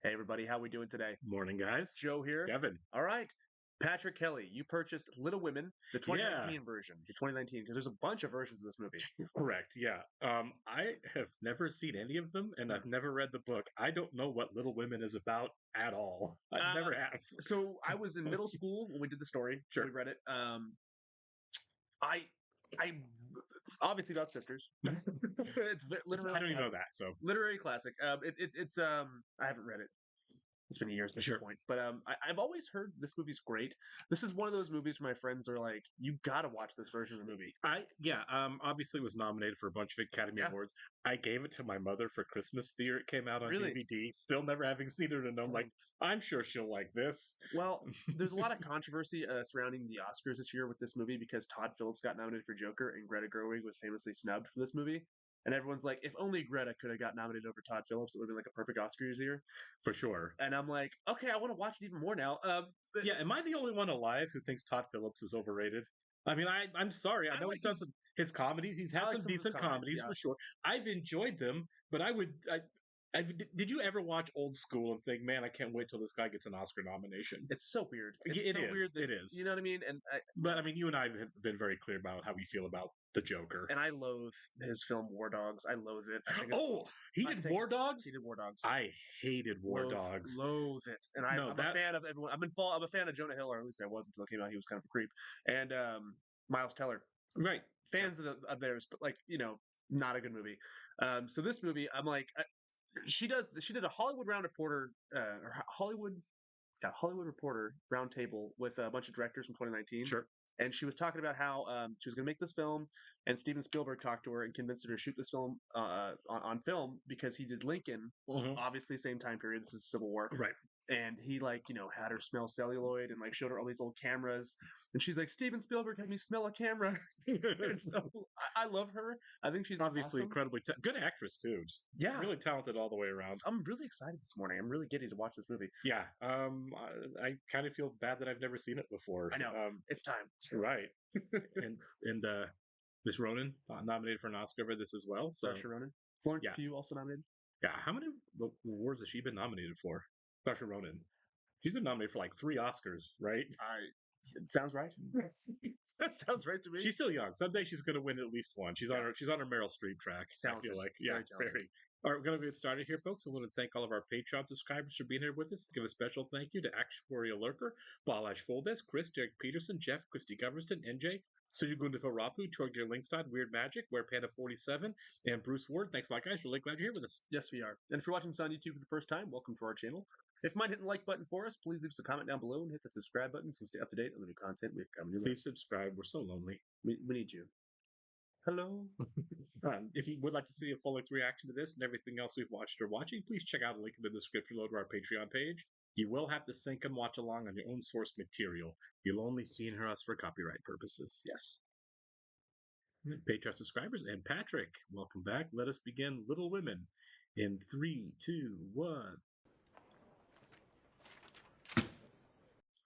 Hey everybody, how we doing today? Morning, guys. Joe here. Kevin. All right. Patrick Kelly, you purchased Little Women, the 2019 version, the 2019, because there's a bunch of versions of this movie. Correct. Yeah. I have never seen any of them, and I've never read the book. I don't know what Little Women is about at all. I never have. So I was in middle school when we did the story. Sure. We read it. I it's obviously about sisters. It's literally I don't even know that. So literary classic. It's I haven't read it. It's been years at Sure. this point, but I've always heard this movie's great. This is one of those movies where my friends are like, "You got to watch this version of the movie." obviously was nominated for a bunch of Academy Yeah. Awards. I gave it to my mother for Christmas the year it came out on Really? DVD. Still never having seen it, and I'm like, I'm sure she'll like this. Well, there's a lot of controversy surrounding the Oscars this year with this movie because Todd Phillips got nominated for Joker and Greta Gerwig was famously snubbed for this movie. And everyone's like, if only Greta could have got nominated over Todd Phillips, it would have been like a perfect Oscars year. For sure. And I'm like, okay, I want to watch it even more now. Yeah, am I the only one alive who thinks Todd Phillips is overrated? I mean, I'm sorry. I know like he's done his comedies. He's had like some some of his decent comedies yeah. for sure. I've enjoyed them, but did you ever watch Old School and think, man, I can't wait till this guy gets an Oscar nomination? It's so weird. It's It so is. weird that, It is. You know what I mean? But I mean, you and I have been very clear about how we feel about the Joker. And I loathe his film War Dogs. I loathe it. He did War Dogs? He did War Dogs. I hated War Dogs. Loathe it. And I'm a fan of everyone. I'm a fan of Jonah Hill, or at least I was until it came out. He was kind of a creep. And Miles Teller. Right. Fans of theirs, but not a good movie. So this movie, I'm like, she did a Hollywood Hollywood Reporter roundtable with a bunch of directors from 2019. Sure. And she was talking about how she was going to make this film, and Steven Spielberg talked to her and convinced her to shoot this film on film because he did Lincoln, obviously same time period. This is Civil War, right? And he had her smell celluloid and showed her all these old cameras, and she's like, Steven Spielberg had me smell a camera. And so I love her. I think she's obviously awesome. incredibly good actress too. Just really talented all the way around. I'm really excited this morning. I'm really giddy to watch this movie. Yeah, I kind of feel bad that I've never seen it before. I know. It's time. Right. and Miss Ronan nominated for an Oscar for this as well. So Saoirse Ronan. Florence Pugh also nominated. Yeah, how many awards has she been nominated for? Saoirse Ronan. She's been nominated for like 3 Oscars, right? It sounds right. That sounds right to me. She's still young. Someday she's going to win at least one. She's on her Meryl Streep track. Talented. I feel like, very. All right, we're going to get started here, folks. I want to thank all of our Patreon subscribers for being here with us. Give a special thank you to Actuarial Lurker, Balash Foldes, Chris, Derek Peterson, Jeff, Christy Goverston, NJ, Suju Gundafo Rapu, Torgir Linkstad, Weird Magic, Where Panda 47, and Bruce Ward. Thanks a lot, guys. Really glad you're here with us. Yes, we are. And if you're watching this on YouTube for the first time, welcome to our channel. If you mind hitting the like button for us, please leave us a comment down below and hit that subscribe button so you stay up to date on the new content we have coming. Please subscribe. We're so lonely. We need you. Hello. If you would like to see a full-length reaction to this and everything else we've watched or watching, please check out a link in the description below to our Patreon page. You will have to sync and watch along on your own source material. You'll only see and hear us for copyright purposes. Yes. Patreon subscribers and Patrick, welcome back. Let us begin Little Women in 3, 2, 1.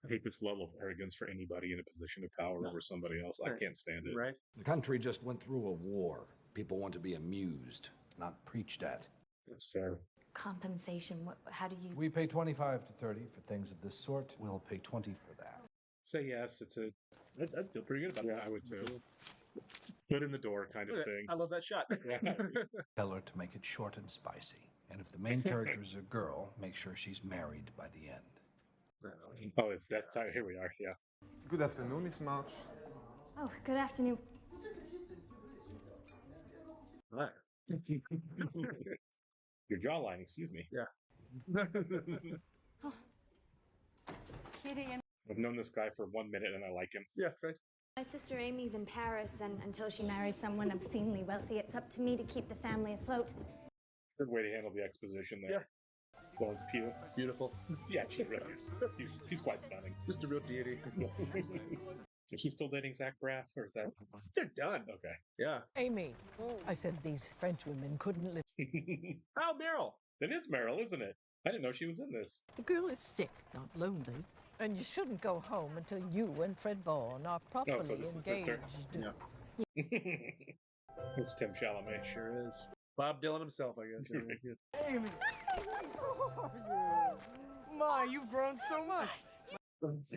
I hate this level of arrogance for anybody in a position of power over somebody else. I can't stand it. Right. The country just went through a war. People want to be amused, not preached at. That's fair. Compensation, how do you... We pay 25 to 30 for things of this sort. We'll pay 20 for that. Say yes. I'd feel pretty good about that. I would too. Foot in the door kind of thing. I love that shot. Tell her to make it short and spicy. And if the main character is a girl, make sure she's married by the end. Oh, that's how, here we are, yeah. Good afternoon, Miss March. Oh, good afternoon. Right. Your jawline, excuse me. Yeah. Oh. Kitty and... I've known this guy for 1 minute and I like him. Yeah, right. My sister Amy's in Paris, and until she marries someone obscenely wealthy, it's up to me to keep the family afloat. Good way to handle the exposition there. Yeah. Florence Pugh. Beautiful. Yeah, she really is. He's quite stunning. Just a real deity. Is she still dating Zach Braff, or is that... They're done. Okay. Yeah. Amy, I said these French women couldn't live. Oh, Meryl. That is Meryl, isn't it? I didn't know she was in this. The girl is sick, not lonely. And you shouldn't go home until you and Fred Vaughn are properly so this is the engaged. sister. Yeah. It's Tim Chalamet. Sure is. Bob Dylan himself, I guess. Amy! How are you? My, you've grown so much. Where's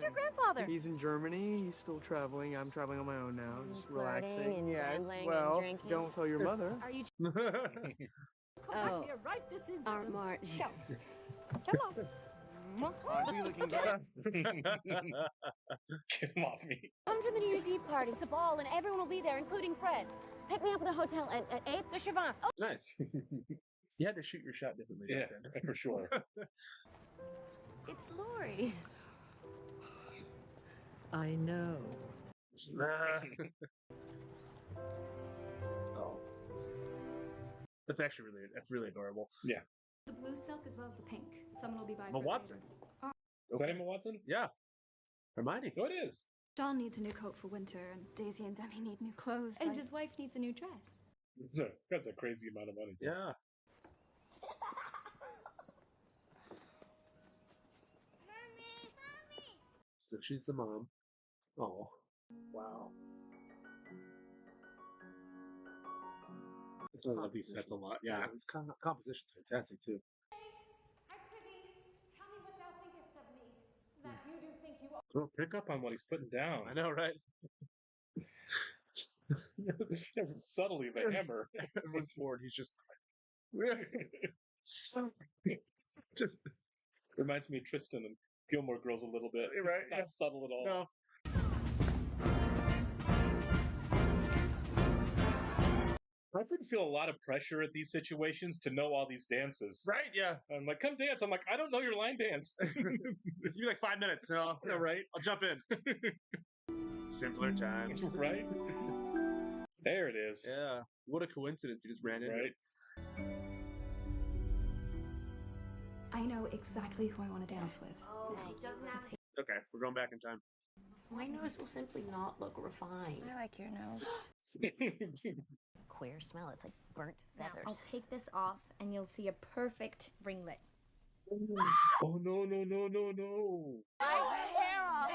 your grandfather? He's in Germany. He's still traveling. I'm traveling on my own now, just Flirting relaxing. and Yes. gambling Well, and drinking. don't tell your mother. Are you? Come here right this instant. Aren't March. Come on. Aren't we looking good? Get him off me. Come to the New Year's Eve party. It's a ball, and everyone will be there, including Fred. Pick me up at the hotel at 8, the Chivin. Oh, Nice. You had to shoot your shot differently Yeah, back then. for sure. it's Lori. I know. Oh. That's really adorable. Yeah. The blue silk as well as the pink. Someone will be by. Emma Watson. Is that Emma Watson? Yeah. Hermione. Oh, it is. John needs a new coat for winter, and Daisy and Demi need new clothes. And his wife needs a new dress. That's a crazy amount of money. Yeah. So she's the mom. Oh. Wow. I love these sets a lot. Yeah. His composition's fantastic too. Hi, Prithee. Tell me what thou thinkest of me. That you do think you are. Bro, pick up on what he's putting down. I know, right? He has it subtly the hammer. Everyone's forward. He's just just Reminds me of Tristan and Gilmore Girls a little bit. right. Not subtle at all. No. I would feel a lot of pressure at these situations to know all these dances. Right? Yeah. I'm like, come dance. I'm like, I don't know your line dance. It's gonna be like 5 minutes, and I'll Right? I'll jump in. Simpler times. Right? There it is. Yeah. What a coincidence! You just ran into. Right? I know exactly who I want to dance with. Oh, she doesn't have to. Okay, we're going back in time. My nose will simply not look refined. I like your nose. Queer smell. It's like burnt Now, feathers. I'll take this off, and you'll see a perfect ringlet. Oh, no, no, no, no, no. Hair off.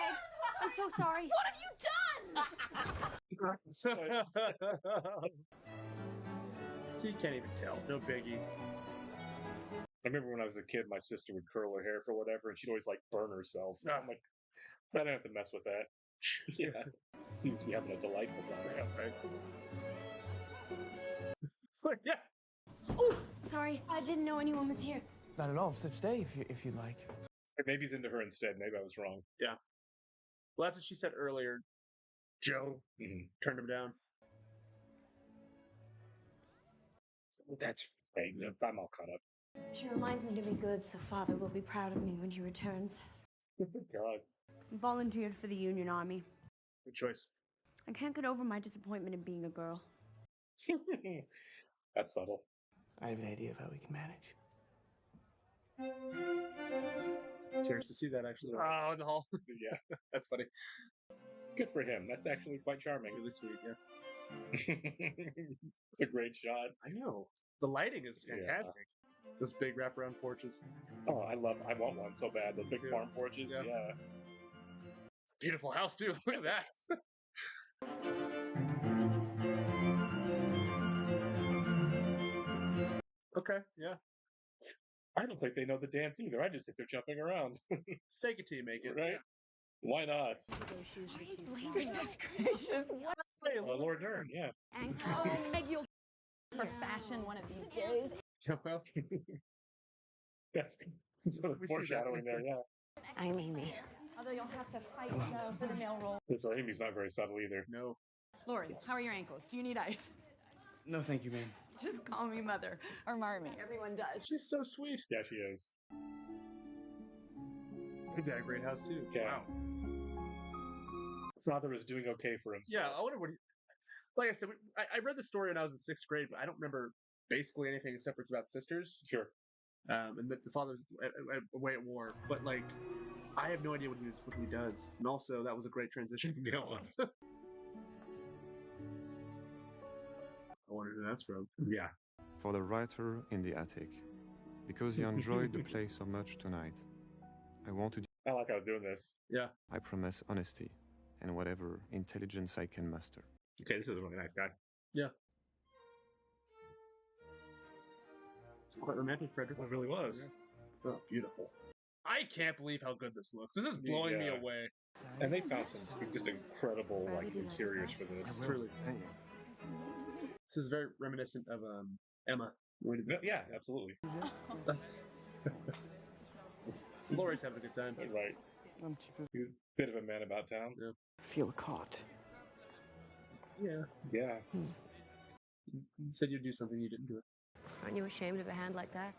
I'm so sorry. What have you done? So you can't even tell. No biggie. I remember when I was a kid, my sister would curl her hair for whatever, and she'd always like burn herself. I'm like, I don't have to mess with that. Yeah. Seems to be having a delightful time. Yeah, right. Yeah. Oh, sorry. I didn't know anyone was here. Not at all. Stay if you'd like. Or maybe he's into her instead. Maybe I was wrong. Yeah. Well, that's what she said earlier. Joe turned him down. That's right. I'm all caught up. She reminds me to be good, so Father will be proud of me when he returns. God. Volunteered for the Union Army. Good choice. I can't get over my disappointment in being a girl. That's subtle. I have an idea of how we can manage. Curious to see that actually. Oh, in the hall. Yeah. That's funny. Good for him. That's actually quite charming. Really sweet, yeah. It's a great shot. I know. The lighting is fantastic. Those big wraparound porches. Oh, I want one so bad. Those big farm porches. Yeah. Yeah. It's a beautiful house too. Look at that. Okay, yeah. I don't think they know the dance either. I just think they're jumping around. Fake it till you make it. Right? Why not? Goodness gracious. What? Laura Dern, yeah. Meg, you'll for fashion one of these days. Well, That's foreshadowing there, yeah. I'm Amy. Although you'll have to fight for the male role. So Amy's not very subtle either. no. Lori, how are your ankles? Do you need ice? No, thank you, ma'am. Just call me Mother or Marmee. Everyone does. She's so sweet. Yeah, she is. He's got a great house too. Yeah. Wow. Father is doing okay for himself. Yeah, I wonder what he. Like I said, I read the story when I was in 6th grade, but I don't remember basically anything except for it's about sisters. Sure. And that the father's away at war. But like, I have no idea what he does. And also, that was a great transition. Yeah, it was. I wonder who that's from. Yeah. For the writer in the attic, because you enjoyed the play so much tonight, I want to. I like how I'm doing this. Yeah. I promise honesty and whatever intelligence I can muster. Okay, this is a really nice guy. Yeah. It's quite romantic, Frederick. It really was. Oh, beautiful. I can't believe how good this looks. This is blowing me away. And they found some just incredible like interiors for this. Truly. This is very reminiscent of Emma. Yeah, absolutely. So Laurie's having a good time. Right. He's a bit of a man about town. Yeah. Feel caught. Yeah. Yeah. You said you'd do something, you didn't do it. Aren't you ashamed of a hand like that?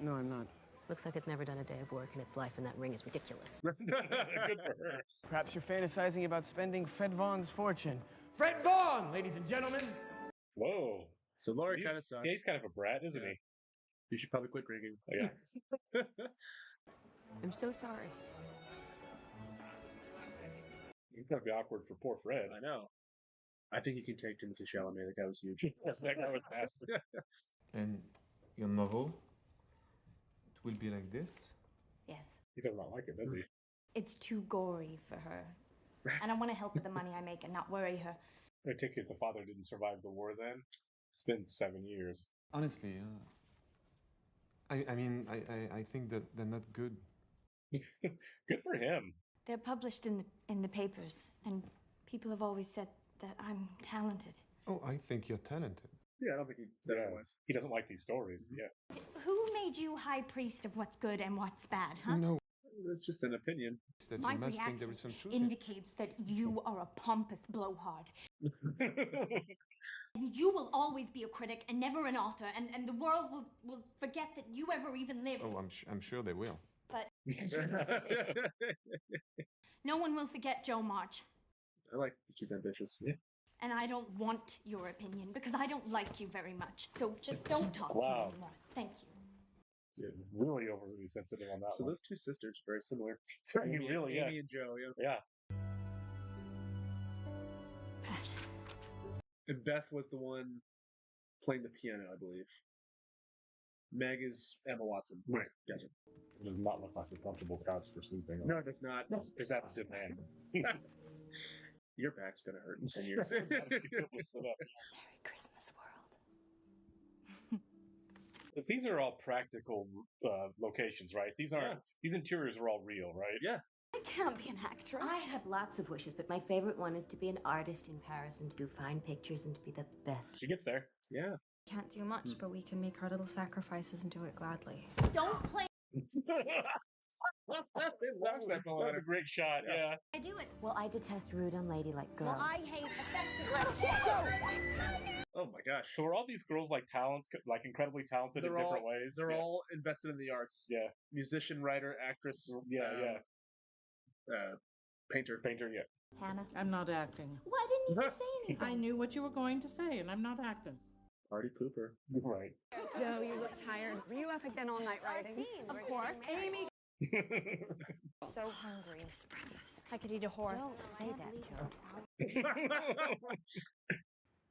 No, I'm not. Looks like it's never done a day of work in its life, and that ring is ridiculous. Good for her. Perhaps you're fantasizing about spending Fred Vaughn's fortune. Fred Vaughn, ladies and gentlemen! Whoa. So Laurie kind of sucks. Yeah, he's kind of a brat, isn't he? You should probably quit drinking. Oh, yeah. I'm so sorry. It's gonna be awkward for poor Fred. I know. I think you can take Timothy Chalamet. That guy was huge. Yes, that guy was massive. And your novel, it will be like this? Yes. He does not like it, does he? It's too gory for her. And I want to help with the money I make and not worry her. I take it the father didn't survive the war then. It's been 7 years. Honestly, I think that they're not good. Good for him. They're published in the papers, and people have always said that I'm talented. Oh, I think you're talented. Yeah, I don't think he said otherwise. He doesn't like these stories. Yeah. Who made you high priest of what's good and what's bad, huh? No, It's just an opinion. it's that My you must think there reaction is some truth in it. indicates that you are a pompous blowhard. And you will always be a critic and never an author, and the world will forget that you ever even lived. Oh, I'm sure they will. But no one will forget Jo March. I like that she's ambitious. Yeah. And I don't want your opinion because I don't like you very much. So just don't talk to me Wow. anymore. Thank you. Yeah, really overly sensitive on that So one. those two sisters are very similar. Really, yeah. Amy and Joe, yeah. Yeah. Beth. And Beth was the one playing the piano, I believe. Meg is Emma Watson. Right. Gotcha. It does not look like a comfortable couch for sleeping on. No, it does not. Is that a demand? Your back's gonna hurt in 10 years. Sit up. Merry Christmas, world. But these are all practical locations, right? These aren't. These interiors are all real, right? Yeah. I can't be an actress. I have lots of wishes, but my favorite one is to be an artist in Paris and to do fine pictures and to be the best. She gets there. Yeah. Can't do much, but we can make our little sacrifices and do it gladly. Don't play. That's a great shot. Yeah. I do it. Well, I detest rude, unladylike girls. Well, I hate effective. Oh my gosh. So are all these girls like incredibly talented in different ways? They're all invested in the arts. Yeah. Musician, writer, actress. Yeah, Painter. Painter, yeah. Hannah. I'm not acting. Why didn't you say anything? I knew what you were going to say, and I'm not acting. Party pooper. Right. Joe, you look tired. Were you up again all night writing? Of course. Amy. So hungry. This breakfast. I could eat a horse. Don't say that, Joe.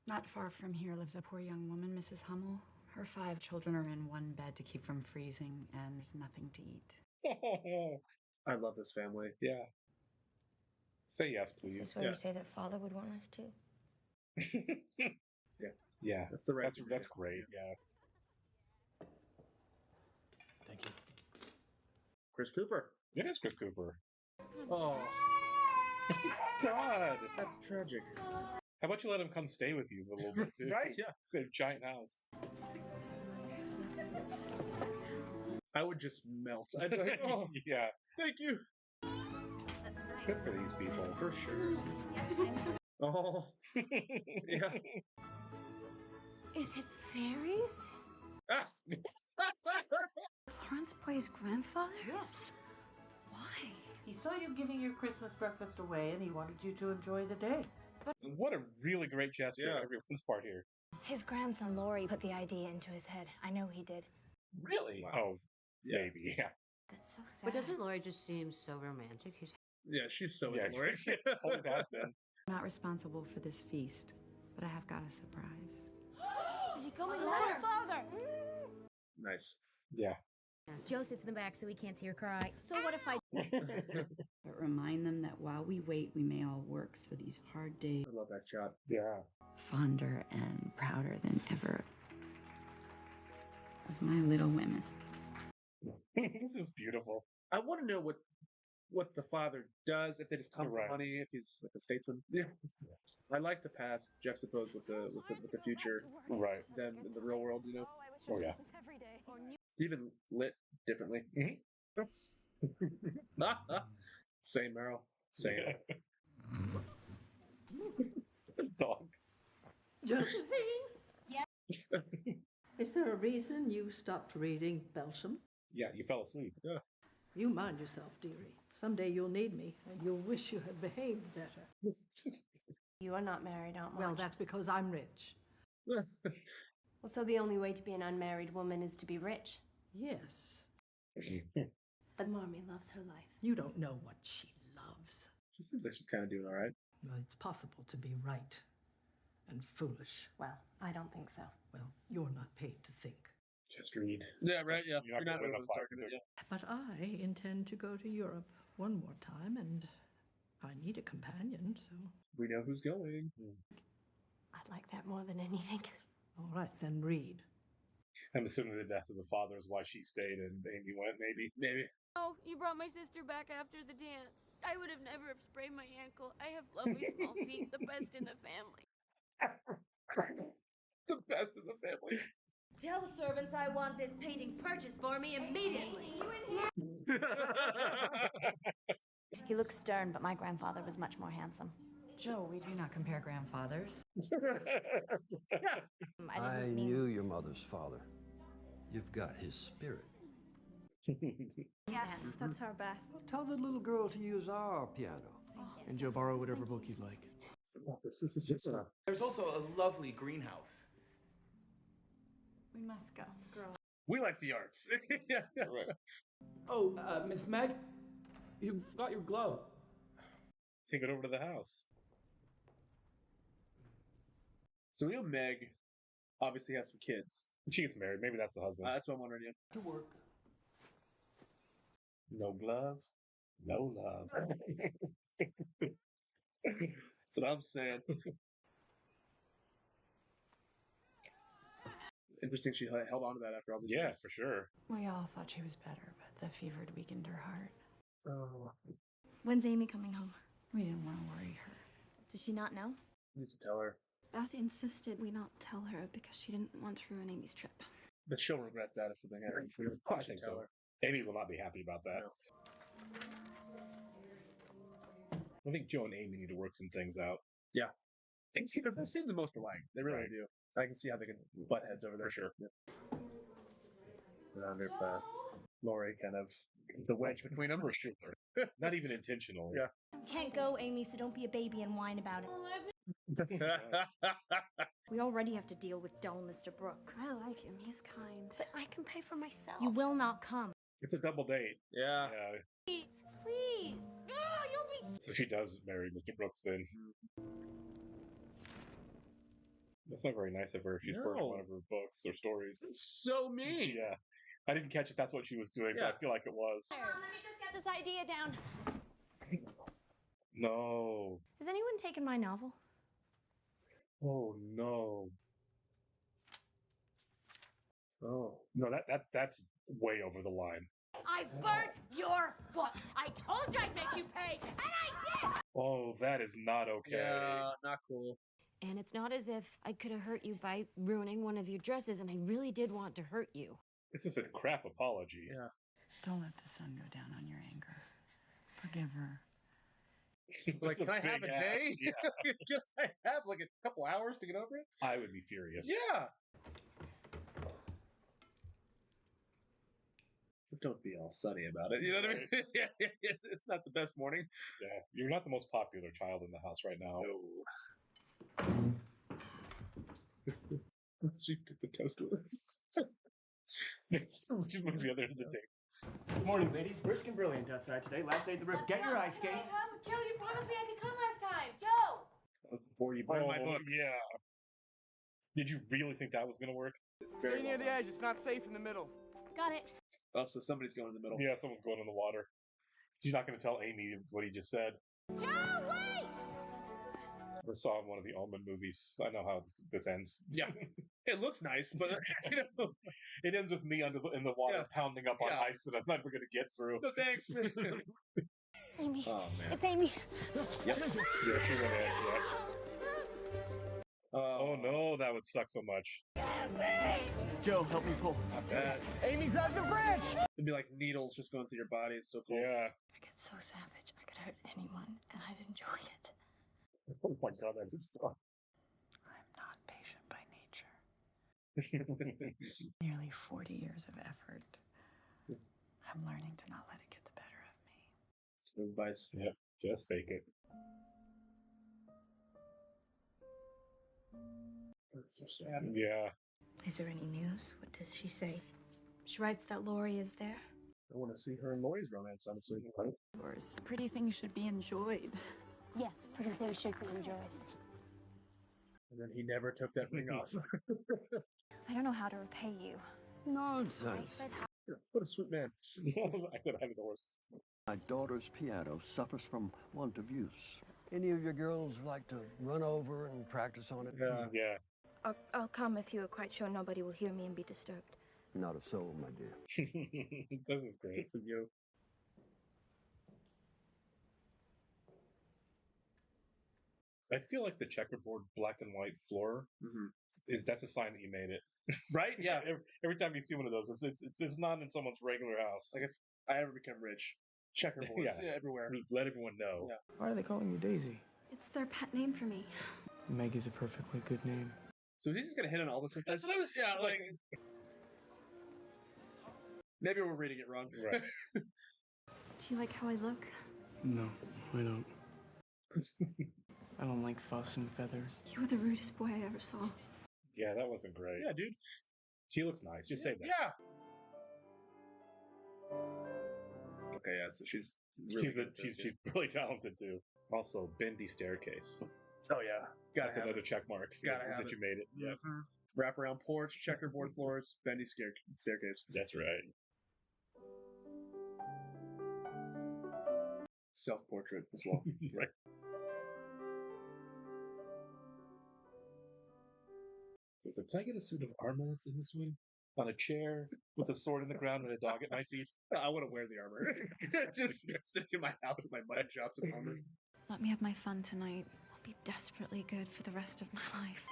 Not far from here lives a poor young woman, Mrs. Hummel. Her 5 children are in one bed to keep from freezing, and there's nothing to eat. I love this family. Yeah. Say yes, please. Is this what you say that Father would want us to? Yeah. That's the right. That's great. Yeah. Thank you. Chris Cooper. It is Chris Cooper. Oh, God. that's tragic. How about you let him come stay with you a little bit too? Right? Yeah. They have a giant house. I would just melt. I'd be like, oh, Yeah. thank you. Good for these people. For sure. Oh. Yeah. Is it fairies? Ah. Florence Boy's grandfather? Yes. Why? He saw you giving your Christmas breakfast away, and he wanted you to enjoy the day. What a really great gesture on Yeah. everyone's part here. His grandson Laurie put the idea into his head. I know he did. Really? Wow. Oh, Yeah. maybe. Yeah. That's so sad. But doesn't Laurie just seem so romantic? Yeah, she's so Yeah, into Laurie. she always has been. I'm not responsible for this feast, but I have got a surprise. Is he coming home, Father? Nice. Yeah. Joe sits in the back so he can't see her cry. So what if I... But remind them that while we wait, we may all work so these hard days I love that shot. Yeah. fonder and prouder than ever of my little women. This is beautiful. I want to know what the father does, if they just come Right. for money, if he's like a statesman. Yeah. I like the past juxtaposed with the future. Right. Than in the real world, you know. Oh yeah. It's even lit differently. Same, Meryl. Same. Dog. Josephine? Is there a reason you stopped reading Belsham? Yeah, you fell asleep. Yeah. You mind yourself, dearie. Someday you'll need me, and you'll wish you had behaved better. You are not married, Aunt March. Well, that's because I'm rich. Well, so the only way to be an unmarried woman is to be rich. Yes. But Mommy loves her life. You don't know what she loves. She seems like she's kind of doing all right. Well, it's possible to be right and foolish. Well, I don't think so. Well, you're not paid to think. Just read. Yeah, right. Yeah, You're not gonna win a fight. But I intend to go to Europe one more time, and I need a companion, so... We know who's going. I'd like that more than anything. All right, then read. I'm assuming the death of the father is why she stayed and Amy went, maybe. Maybe. Oh, you brought my sister back after the dance. I would have never have sprained my ankle. I have lovely small feet, the best in the family. The best in the family. Tell the servants I want this painting purchased for me immediately. He looks stern, but my grandfather was much more handsome. Joe, we do not compare grandfathers. I knew your mother's father. You've got his spirit. Yes, that's our Beth. Tell the little girl to use our piano. And Joe, borrow whatever book you'd like. This is just There's also a lovely greenhouse. We must go. We like the arts. Yeah. Right. Oh, Miss Meg, you forgot your glove. Take it over to the house. So we know Meg obviously has some kids. She gets married. Maybe that's the husband. That's what I'm wondering. Yeah. To work. No glove, no love. That's what I'm saying. Interesting she held on to that after all these Yeah, years. for sure. We all thought she was better, but the fever had weakened her heart. Oh. When's Amy coming home? We didn't want to worry her. Does she not know? Need to tell her. Beth insisted we not tell her because she didn't want to ruin Amy's trip. But she'll regret that if something happens. I think so. Amy will not be happy about that. No. I think Joe and Amy need to work some things out. Yeah. Because they seem the most alike. They really do. I can see how they can butt heads over there. For sure. Yeah. I wonder if Lori kind of the wedge between them. For sure. Not even intentionally. Yeah. Can't go, Amy, so don't be a baby and whine about it. We already have to deal with dull Mr. Brooke. I like him. He's kind. But I can pay for myself. You will not come. It's a double date. Yeah. Yeah. Please, please. Oh, you'll be... So she does marry Mr. Brooks then. That's not very nice of her if she's burning one of her books or stories. It's so mean. Yeah. I didn't catch if that's what she was doing, but I feel like it was. Let me just get this idea down. No. Has anyone taken my novel? Oh no. Oh. No, that's way over the line. I burnt your book. I told you I'd make you pay, and I did. Oh, that is not okay. Yeah, not cool. And it's not as if I could have hurt you by ruining one of your dresses, and I really did want to hurt you. This is a crap apology. Yeah. Don't let the sun go down on your anger. Forgive her. Like, can I have a day? Yeah. Can I have like a couple hours to get over it? I would be furious. Yeah. Don't be all sunny about it. You know what I mean? it's not the best morning. Yeah. You're not the most popular child in the house right now. No. She took the toast with her. She moved the other end of the day. Good morning, ladies. Brisk and brilliant outside today. Last day of the rip. Get your ice skates. Joe, you promised me I could come last time. Joe! That was before you burned my book. Yeah. Did you really think that was going to work? It's very Stay near the edge. It's not safe in the middle. Got it. Oh, so somebody's going in the middle. Yeah, someone's going in the water. She's not going to tell Amy what he just said. Joe, wait! I saw in one of the Omen movies. I know how this ends. Yeah. It looks nice, but it ends with me in the water pounding up on ice that I'm never going to get through. No thanks. Amy. Oh man. It's Amy. Yep. Yeah, she went in. Yeah. Oh no, that would suck so much. Joe, help me pull. Amy's at the bridge! It'd be like needles just going through your body. It's so cool. Yeah. I get so savage. I could hurt anyone, and I'd enjoy it. Oh my god, that is fun. I'm not patient by nature. Nearly 40 years of effort. I'm learning to not let it get the better of me. It's good advice. Yep, just fake it. That's so sad. Yeah. Is there any news? What does she say? She writes that Lori is there. I want to see her and Lori's romance, honestly. Yours. Pretty things should be enjoyed. Yes, pretty things should be enjoyed. And then he never took that ring off. I don't know how to repay you. Nonsense. What a sweet man. I said I had the horse. My daughter's piano suffers from want of use. Any of your girls like to run over and practice on it? Yeah. I'll come if you are quite sure nobody will hear me and be disturbed. Not a soul, my dear. This is great for you. I feel like the checkerboard black and white floor that's a sign that you made it. Right? Yeah. Every time you see one of those, it's not in someone's regular house. Like if I ever become rich, checkerboards everywhere. Let everyone know. Yeah. Why are they calling you Daisy? It's their pet name for me. Meg is a perfectly good name. So he's just gonna hit on all this stuff. That's what I was. Yeah, like maybe we're reading it wrong. Right. Do you like how I look? No, I don't. I don't like fuss and feathers. You were the rudest boy I ever saw. Yeah, that wasn't great. Yeah, dude. He looks nice. Just say that. Yeah. Okay, yeah. So she's she's really talented too. Also, bendy staircase. Oh yeah, That's another check mark. Gotta have that it. you made it. Yeah, Wrap around porch, checkerboard floors, bendy staircase. that's right. Self-portrait as well. Right. So, can I get a suit of armor for this one? On a chair with a sword in the ground and a dog at my feet. I want to wear the armor. Just sitting in my house with my mutton chops and armor. Let me have my fun tonight. I'll be desperately good for the rest of my life.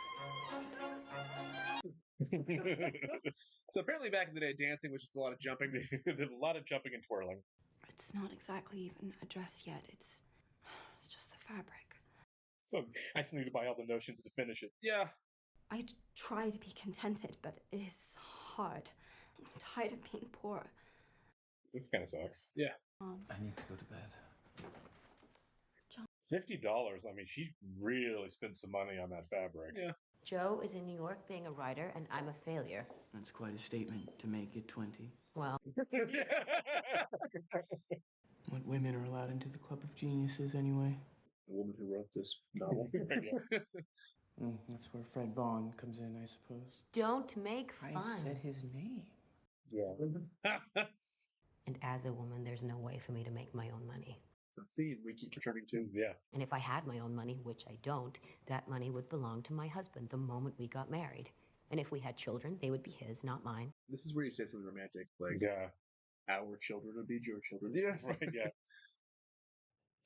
So apparently back in the day, dancing was just a lot of jumping. There's a lot of jumping and twirling. It's not exactly even a dress yet. It's just the fabric. So I still need to buy all the notions to finish it. Yeah. I try to be contented, but it is hard. I'm tired of being poor. This kind of sucks. Yeah. I need to go to bed. $50. I mean, she really spent some money on that fabric. Yeah. Joe is in New York being a writer, and I'm a failure. That's quite a statement to make at 20. Well, What women are allowed into the Club of Geniuses anyway? The woman who wrote this novel. That's where Fred Vaughn comes in, I suppose. don't make fun. I said his name. Yeah. And as a woman, there's no way for me to make my own money. It's a theme we keep returning to. Yeah. And if I had my own money, which I don't, that money would belong to my husband the moment we got married. And if we had children, they would be his, not mine. This is where you say something romantic, like our children would be your children. Yeah. Right. Yeah.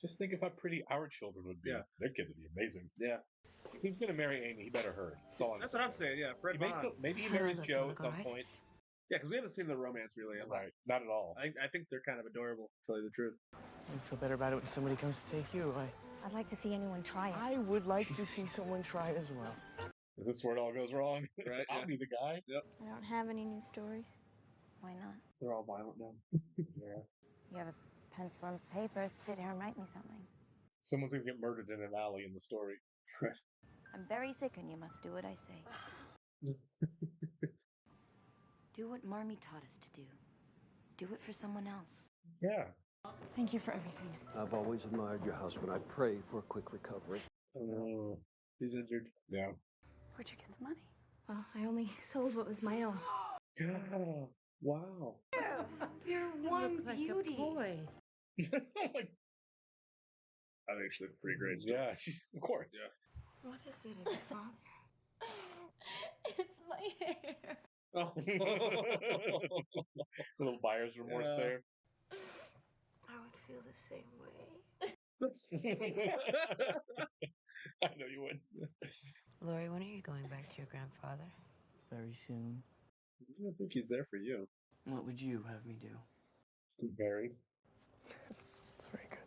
Just think of how pretty our children would be. Yeah. Their kids would be amazing. Yeah. If he's gonna marry Amy, he better hurry. That's all I'm That's saying. what I'm saying. Yeah, Fred Vaughn. Maybe he marries Joe at some point. Yeah, because we haven't seen the romance really. Right. Not at all. I think they're kind of adorable, to tell you the truth. I feel better about it when somebody comes to take you away. I'd like to see anyone try it. I would like to see someone try as well. If this is where it all goes wrong, Right? I'll be the guy. Yep. I don't have any new stories. Why not? They're all violent now. Yeah. You have a pencil and paper. Sit here and write me something. Someone's gonna get murdered in an alley in the story. Right. I'm very sick and you must do what I say. Do what Marmee taught us to do. Do it for someone else. Yeah. Thank you for everything. I've always admired your husband. I pray for a quick recovery. Oh, he's injured. Yeah. Where'd you get the money? Well, I only sold what was my own. God. Wow. You're one beauty. Oh my. That actually pretty great. Yeah, she's of course. Yeah. What is it, father? It's my hair. Oh. A little buyer's remorse Yeah. there. I would feel the same way. I know you would. Lori, when are you going back to your grandfather? Very soon. I don't think he's there for you. What would you have me do? Married. It's very good.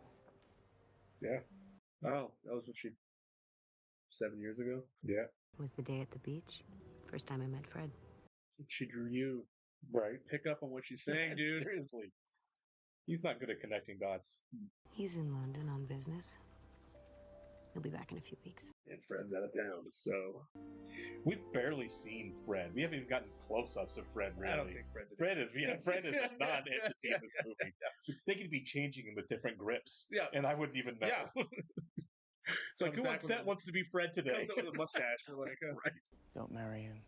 Yeah. Oh, that was what she 7 years ago. Yeah. Was the day at the beach. First time I met Fred. She drew you. Right. Pick up on what she's saying, dude. Seriously. He's not good at connecting dots. He's in London on business. He'll be back in a few weeks. And Fred's out of town, so We've barely seen Fred. We haven't even gotten close-ups of Fred, really. I don't think Fred's an Fred is a non-entity in this movie. They could be changing him with different grips. Yeah. And I wouldn't even know. Yeah. It's like, who on set wants to be Fred today? Comes up with a mustache. We're like, Right. Don't marry him.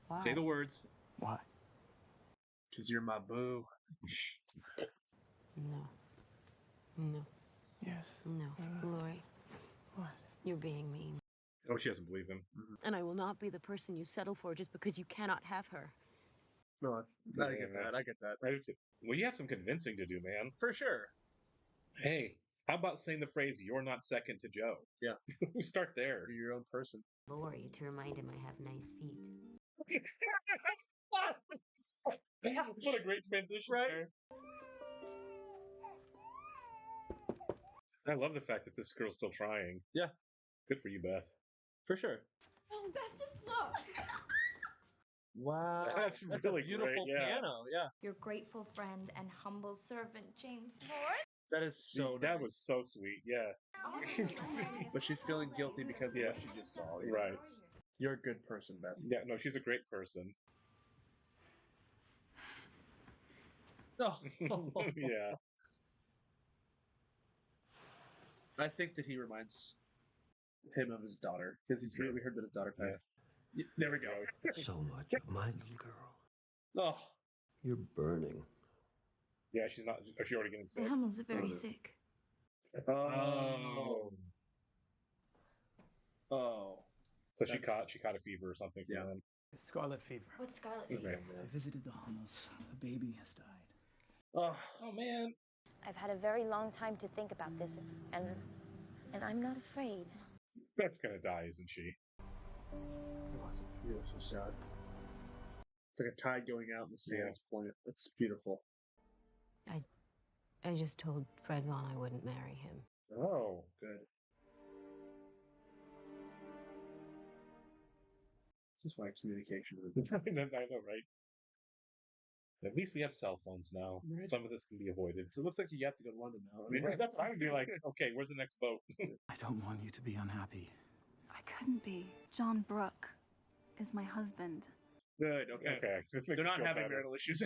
Why? Say the words. Why? Because you're my boo. No. No. Yes. No. Lori. What? You're being mean. Oh, she doesn't believe him. And I will not be the person you settle for just because you cannot have her. No, I get that. I get that. I do too. Well, you have some convincing to do, man. For sure. Hey, how about saying the phrase, "You're not second to Joe"? Yeah. We start there. You're your own person. Lori, to remind him I have nice feet. What a great transition, right? There. I love the fact that this girl's still trying. Yeah. Good for you, Beth. For sure. Oh, Beth, just look. Wow. That's really beautiful great, yeah. piano. Yeah. Your grateful friend and humble servant, James Ford. That is so That nice. was so sweet, yeah. But she's feeling guilty because of what she just saw. You know? Right. You're a good person, Beth. Yeah, no, she's a great person. Oh. Yeah. I think that he reminds him of his daughter because we heard that his daughter passed. Yeah. There we go. So much of my little girl. Oh, You're burning. Yeah, she's not. Is she already getting sick? The Hummels are very sick. Oh. Oh. So she caught a fever or something from them. Scarlet fever. What's scarlet Okay. fever? I visited the Hummels. The baby has died. Oh. Oh man. I've had a very long time to think about this, and I'm not afraid. Beth's gonna die, isn't she? It was so sad. It's like a tide going out in the sand. Yeah. It's pulling it. It's beautiful. I just told Fred Vaughn I wouldn't marry him. Oh, Good. This is why communication is I know, right? At least we have cell phones now. Right. Some of this can be avoided. So it looks like you have to go to London now. I mean, That's why I would be like, okay, where's the next boat? I don't want you to be unhappy. I couldn't be. John Brooke is my husband. good. Okay. Okay, this makes They're me not feel having better. marital issues.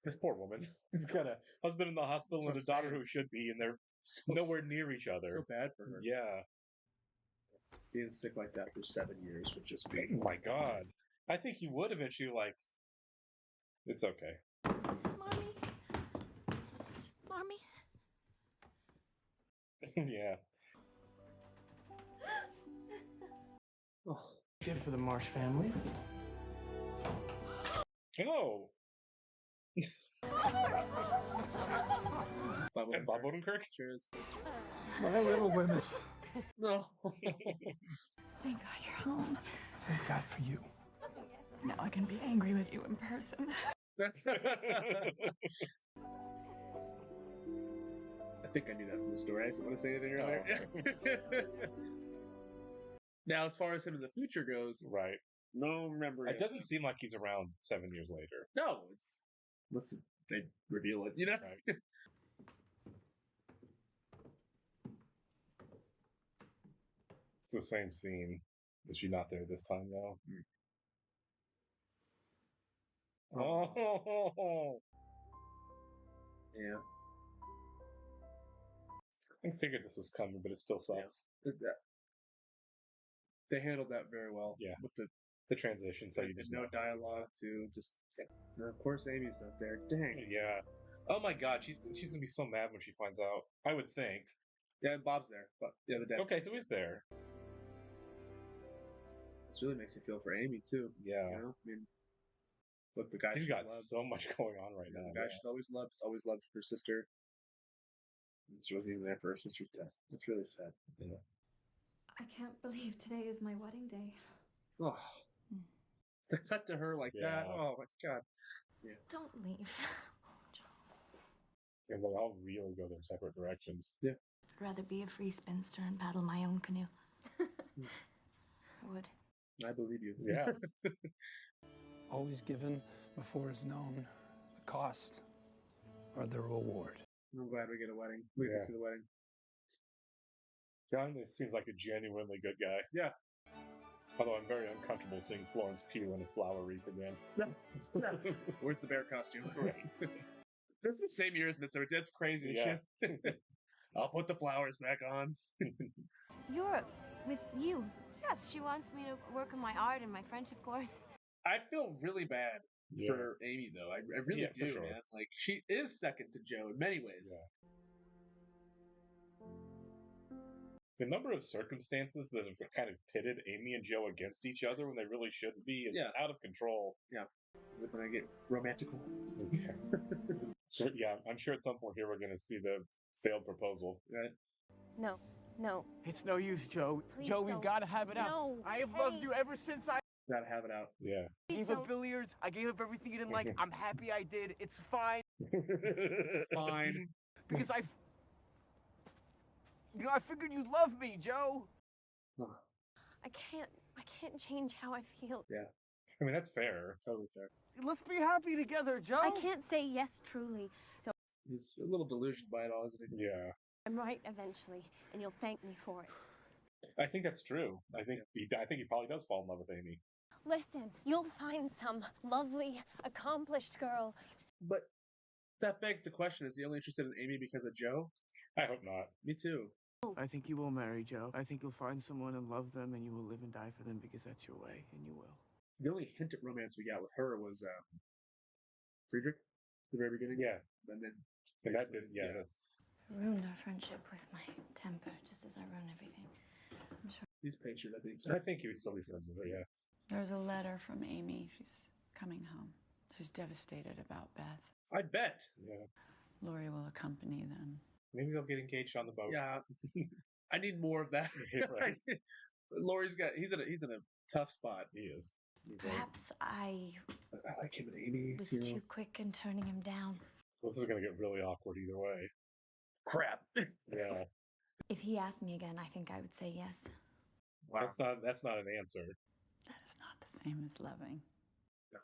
This poor woman. He's got a husband in the hospital That's and a what I'm daughter saying. who should be, and they're So- nowhere near each other. So bad for her. Yeah. Being sick like that for 7 years would just be. Oh my God. I think you would eventually, like, it's okay. Mommy. Mommy. Yeah. Oh. Gift for the Marsh family. Oh. Bob And Bob Odenkirk? Cheers. My Little Women. No. Thank God you're home. Thank God for you. Now I can be angry with you in person. I think I knew that from the story. I didn't want to say anything earlier. Now, as far as him in the future goes, Right. no remember. It doesn't seem like he's around 7 years later. No, it's unless they reveal it, you know. Right. It's the same scene. Is she not there this time, though? Oh. Yeah. I figured this was coming, but it still sucks. They handled that very well. Yeah. With The transition, so you there's just no know. dialogue to just. And of course, Amy's not there. Dang. Yeah. Oh my God, she's gonna be so mad when she finds out. I would think. Yeah, and Bob's there. But yeah, the dad. Okay, so he's there. This really makes me feel for Amy too. Yeah. You know, I mean, look, the guy He's she's got loved. so much going on right now. The guy she's always loved her sister. And she wasn't even there for her sister's death. It's really sad. Yeah. I can't believe today is my wedding day. Oh, to cut to her like that. Oh my god. Yeah. Don't leave. And they all really go their separate directions. Yeah. I'd rather be a free spinster and paddle my own canoe. I would. I believe you. Yeah. Always given before it's known the cost or the reward. I'm glad we get a wedding. We can see the wedding. John seems like a genuinely good guy. Yeah. Although I'm very uncomfortable seeing Florence Pugh in a flower wreath again. No. Where's the bear costume? Right. This is the same year as Midsummer. That's crazy. Yeah. I'll put the flowers back on. Europe with you. Yes, she wants me to work on my art and my French, of course. I feel really bad Yeah. for Amy, though. I really Yeah, for do, sure. man. Like, she is second to Joe in many ways. Yeah. The number of circumstances that have kind of pitted Amy and Joe against each other when they really shouldn't be is out of control. Yeah. Is it going to get romantical? So, yeah, I'm sure at some point here we're going to see the failed proposal. Right? No, no. It's no use, Joe. Please Joe, we've don't. got to have it out. No, I have loved you ever since I Gotta have it out. Yeah. gave up billiards. I gave up everything you didn't like. I'm happy I did. It's fine. It's fine. Because I figured you'd love me, Joe. I can't change how I feel. Yeah. I mean, that's fair. Totally fair. Let's be happy together, Joe. I can't say yes truly, so He's a little delusioned by it all, isn't he? Yeah. I'm right eventually, and you'll thank me for it. I think that's true. I think he probably does fall in love with Amy. Listen, you'll find some lovely, accomplished girl. But that begs the question, is he only interested in Amy because of Joe? I hope not. Me too. I think you will marry Joe. I think you'll find someone and love them, and you will live and die for them because that's your way, and you will. The only hint at romance we got with her was Friedrich at the very beginning. Yeah. And then that didn't, that's... Ruined our friendship with my temper, just as I ruin everything. I'm sure. He's patient, I think. I think he would still be friends with her, yeah. There's a letter from Amy. She's coming home. She's devastated about Beth. I bet. Yeah. Lori will accompany them. Maybe they'll get engaged on the boat. Yeah. I need more of that. Right. Laurie's he's in a tough spot. He is. Perhaps I like him and Amy. was too quick in turning him down. This is going to get really awkward either way. Crap. Yeah. If he asked me again, I think I would say yes. Wow. That's not an answer. That is not the same as loving.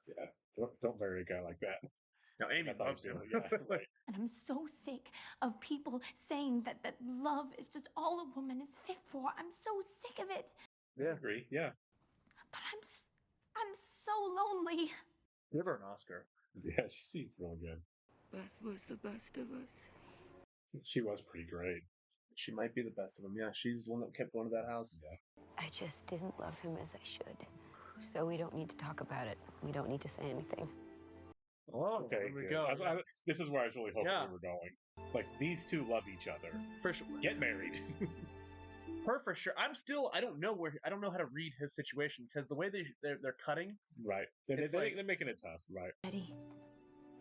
Yeah. Don't marry a guy like that. No, Amy That's how I loves him. feel. Yeah, right. And I'm so sick of people saying that love is just all a woman is fit for. I'm so sick of it. Yeah. I agree. Yeah. But I'm so lonely. Give her an Oscar. Yeah, she seems really good. Beth was the best of us. She was pretty great. She might be the best of them. Yeah, she's the one that kept going to that house. Yeah. I just didn't love him as I should. So we don't need to talk about it. We don't need to say anything. Oh, Okay, there we good. go. This is where I was really hoping Yeah. we were going. Like, these two love each other. For sure. Get married. Her for sure. I don't know how to read his situation because the way they're cutting. Right. It's They're making it tough. Right. Eddie.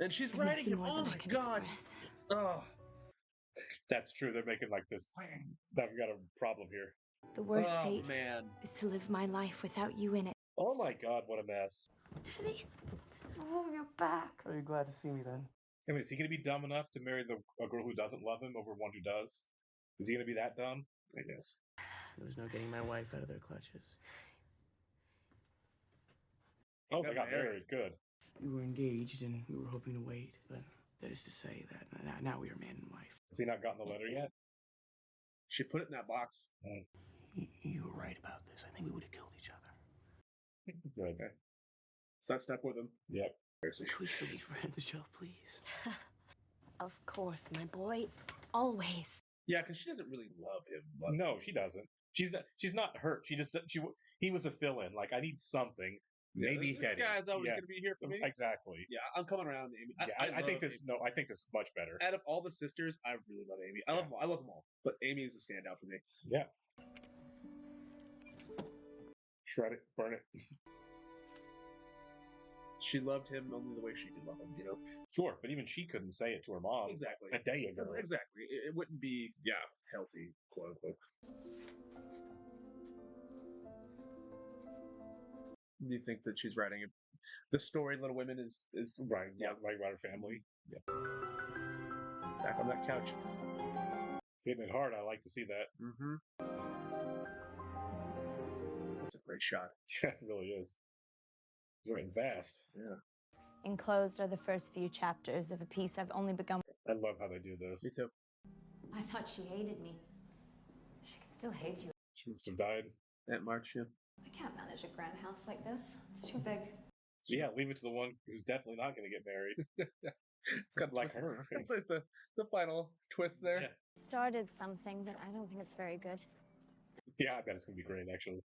And she's I miss writing you him. more Oh than I my can god. express. Oh. That's true. They're making like this. I've got a problem here. The worst Oh, fate man. is to live my life without you in it. Oh my god, what a mess. Daddy. Oh, you're back. Are you glad to see me then? I mean, is he going to be dumb enough to marry a girl who doesn't love him over one who does? Is he going to be that dumb? I guess. There was no getting my wife out of their clutches. Oh, they got married. Good. We were engaged and we were hoping to wait, but that is to say that now we are man and wife. Has he not gotten the letter yet? She put it in that box. You were right about this. I think we would have killed each other. Good. Okay. So that stuck with him. Yep. Can we still be friends, Joe, please? Of course, my boy. Always. Yeah, because she doesn't really love him. No, she doesn't. She's not hurt. He was a fill-in. Like, I need something. maybe this guy's always going to be here for me. Exactly. Yeah, I'm coming around to Amy. I think love this. Amy. No, I think this is much better. Out of all the sisters, I really love Amy. I love them all. I love them all, but Amy is a standout for me. Yeah. Shred it, burn it. She loved him only the way she could love him, you know? Sure, but even she couldn't say it to her mom. Exactly. A day ago. Exactly. It wouldn't be, healthy, quote unquote. Do you think that she's writing the story Little Women is right? Yeah, right about her family. Yeah. Back on that couch. Hitting it hard. I like to see that. Mm-hmm. That's a great shot. Yeah, it really is. It's written fast. Yeah. Enclosed are the first few chapters of a piece I've only begun. I love how they do this. Me too. I thought she hated me. She could still hate you. She must have died. Aunt March, yeah. I can't manage a grand house like this. It's too big. Yeah, leave it to the one who's definitely not going to get married. It's got like her. It's like the final twist there. Yeah. Started something, but I don't think it's very good. Yeah, I bet it's going to be great, actually.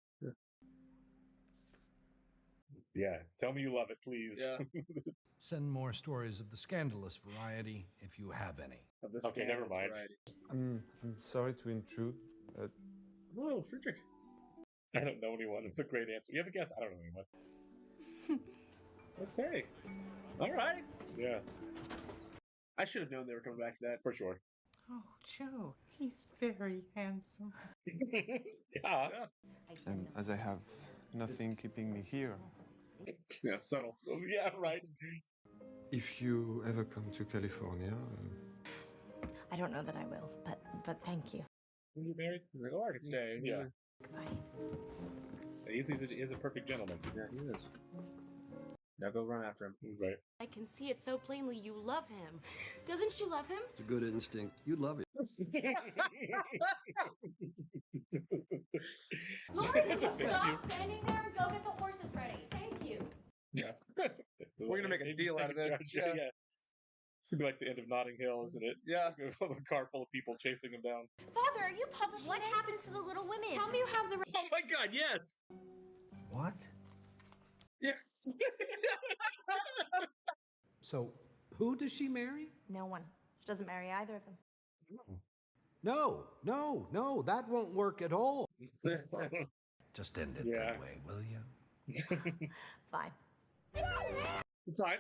Yeah, tell me you love it, please. Yeah. Send more stories of the scandalous variety if you have any. Okay, never mind. I'm sorry to intrude. Whoa, Friedrich. I don't know anyone. It's a great answer. You have a guess? I don't know anyone. Okay. All right. Yeah. I should have known they were coming back to that. For sure. Oh, Joe, he's very handsome. Yeah. And as I have nothing keeping me here, Yeah, subtle. Yeah, right. if you ever come to California, I don't know that I will, but thank you. When you married? Like, oh, I could stay. Yeah. Goodbye. He's a perfect gentleman. Yeah, he is. Now go run after him. Right. I can see it so plainly you love him. Doesn't she love him? It's a good instinct. You'd love it. Lori, That's can a you fix stop you. standing there and go get the horses ready? Thank you. Yeah. We're gonna make a deal out of this. Yeah. It's gonna be like the end of Notting Hill, isn't it? Yeah. A car full of people chasing him down. Father, are you publishing What this? happened to the Little Women? Tell me you have the... Oh my god, yes! What? Yeah. So, who does she marry? No one. She doesn't marry either of them. No, that won't work at all. Just end it that way, will you? Fine. Fine.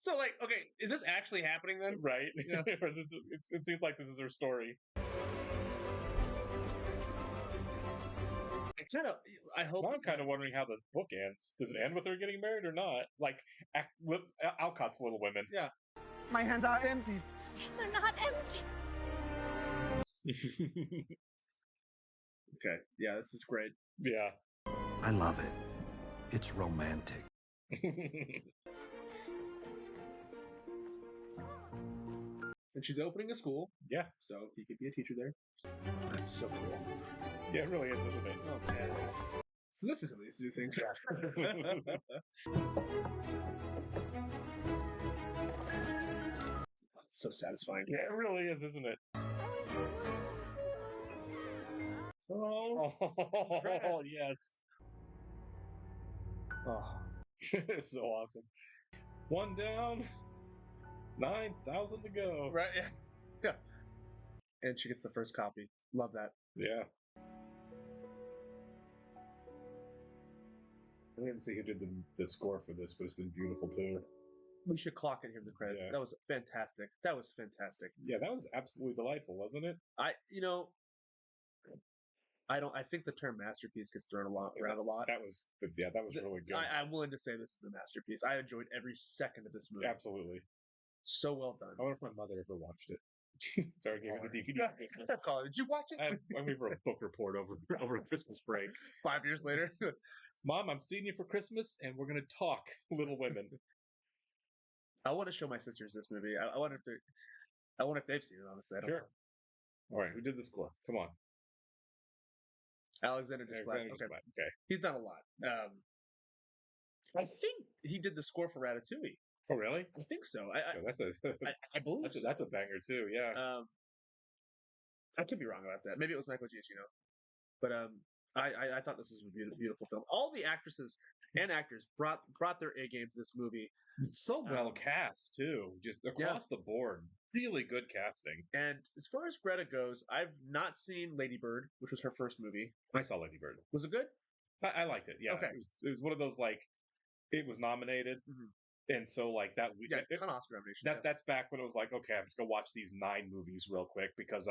So, like, okay, is this actually happening then? Right. Yeah. It seems like this is her story. I hope. Well, I'm kind of wondering how the book ends. Does it end with her getting married or not? Like Alcott's Little Women. Yeah. My hands are empty. They're not empty. Okay. Yeah, this is great. Yeah. I love it. It's romantic. And she's opening a school. Yeah. So he could be a teacher there. That's so cool. Yeah, it really is, isn't it? Oh, man. So this is how they used to do things. It's so satisfying. Yeah, it really is, isn't it? Oh, yes. Oh. It's so awesome. One down, 9,000 to go. Right, yeah. Yeah. And she gets the first copy. Love that. Yeah. I didn't see who did the score for this, but it's been beautiful too. We should clock it here in the credits. Yeah. That was fantastic. That was fantastic. Yeah, that was absolutely delightful, wasn't it? I think the term masterpiece gets thrown around a lot. That was really good. I'm willing to say this is a masterpiece. I enjoyed every second of this movie. Absolutely. So well done. I wonder if my mother ever watched it. Sorry, gave her the DVD for Christmas. Did you watch it? I gave her a book report over Christmas break. 5 years later. Mom, I'm seeing you for Christmas, and we're going to talk Little Women. I want to show my sisters this movie. I wonder if they've seen it, honestly. I don't know. All right, who did the score? Come on. Alexander Desplat. Okay. He's done a lot. I think he did the score for Ratatouille. Oh, really? I think so. I believe that's a banger too. Yeah. I could be wrong about that. Maybe it was Michael Giacchino. But I thought this was a beautiful film. All the actresses and actors brought their A game to this movie. So well cast too, just across the board. Really good casting. And as far as Greta goes, I've not seen Lady Bird, which was her first movie. I saw Lady Bird. Was it good? I liked it. Yeah. Okay. It was one of those like it was nominated. And so, like that, a ton of Oscar nominations. That's back when it was like, okay, I have to go watch these 9 movies real quick because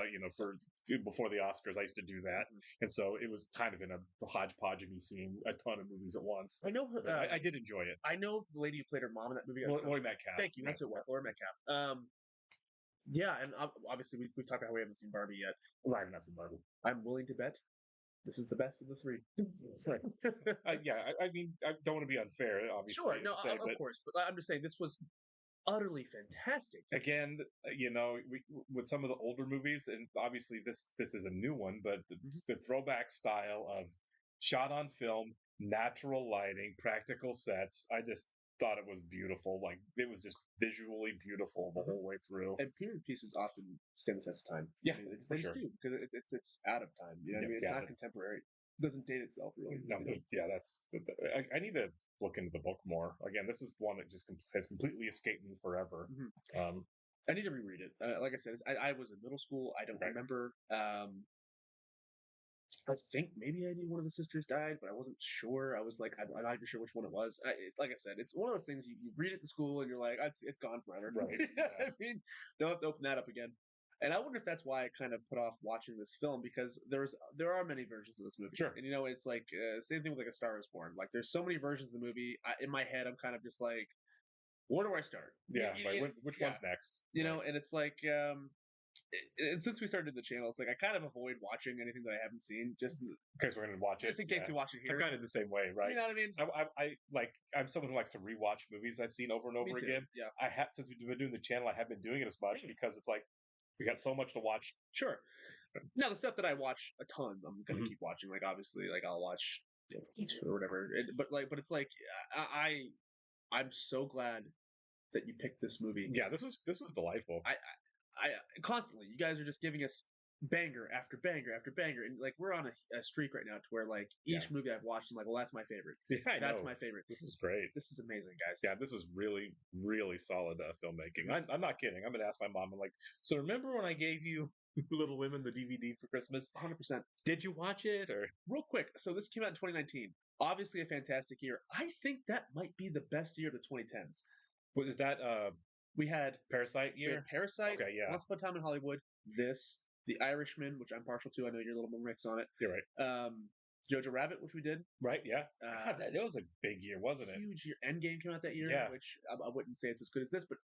before the Oscars, I used to do that, and so it was kind of in a hodgepodge of me seeing a ton of movies at once. I know her. I did enjoy it. I know the lady who played her mom in that movie. Laurie Metcalf. Thank you. That's what it was. Laurie Metcalf. Yeah, and obviously we've talked about how we haven't seen Barbie yet. Well, I have not seen Barbie. I'm willing to bet this is the best of the 3. Right. I mean, I don't want to be unfair, obviously. Sure, no, of course. But I'm just saying this was utterly fantastic. Again, with some of the older movies, and obviously this is a new one, but the throwback style of shot on film, natural lighting, practical sets, I just thought it was beautiful. Like, it was just visually beautiful the whole way through. And period pieces often stand the test of time. Yeah, I mean, for they sure. do, because it's out of time. You know what I mean? It's not contemporary. It doesn't date itself, really. No, that's... I need to look into the book more. Again, this is one that just has completely escaped me forever. I need to reread it. Like I said, I was in middle school. I don't remember. I think maybe I knew one of the sisters died, but I wasn't sure. I was like, I'm not even sure which one it was. Like I said, it's one of those things you read it in school and you're like, it's gone forever. Right. I mean, don't have to open that up again. And I wonder if that's why I kind of put off watching this film, because there are many versions of this movie. Sure. And it's like same thing with like A Star Is Born. Like there's so many versions of the movie. In my head, I'm kind of just like, where do I start? Yeah, which one's next? And it's like, and since we started the channel, it's like I kind of avoid watching anything that I haven't seen, just in case we're going to watch it. Just in case we watch it here. I'm kind of the same way, right? You know what I mean? I'm someone who likes to rewatch movies I've seen over and over again. Yeah. Since we've been doing the channel, I have been doing it as much because it's like we got so much to watch. Sure. Now the stuff that I watch a ton, I'm gonna keep watching. Like obviously, like I'll watch or whatever. But it's like I'm so glad that you picked this movie. Yeah, this was delightful. I constantly, you guys are just giving us banger after banger after banger, and like we're on a streak right now to where like each movie I've watched, I'm like, well, that's my favorite. Yeah, that's my favorite. This is great. This is amazing, guys. Yeah, this was really, really solid filmmaking. I'm not kidding. I'm gonna ask my mom. I'm like, so remember when I gave you Little Women the DVD for Christmas? 100%. Did you watch it? Or real quick? So this came out in 2019. Obviously, a fantastic year. I think that might be the best year of the 2010s. What is that? We had Parasite year. We had Parasite. Okay, yeah. Once Upon a Time in Hollywood. This, The Irishman, which I'm partial to. I know you're a little more mixed on it. You're right. Jojo Rabbit, which we did. Right. Yeah. That was a big year, wasn't it? Huge year. Endgame came out that year. Yeah. Which I wouldn't say it's as good as this, but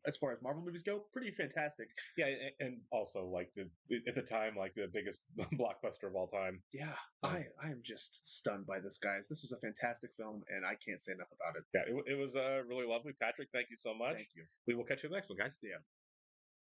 as far as Marvel movies go, pretty fantastic. Yeah, and also like at the time, like the biggest blockbuster of all time. Yeah, I am just stunned by this, guys. This was a fantastic film, and I can't say enough about it. Yeah, it was really lovely. Patrick, thank you so much. Thank you. We will catch you in the next one, guys. See ya.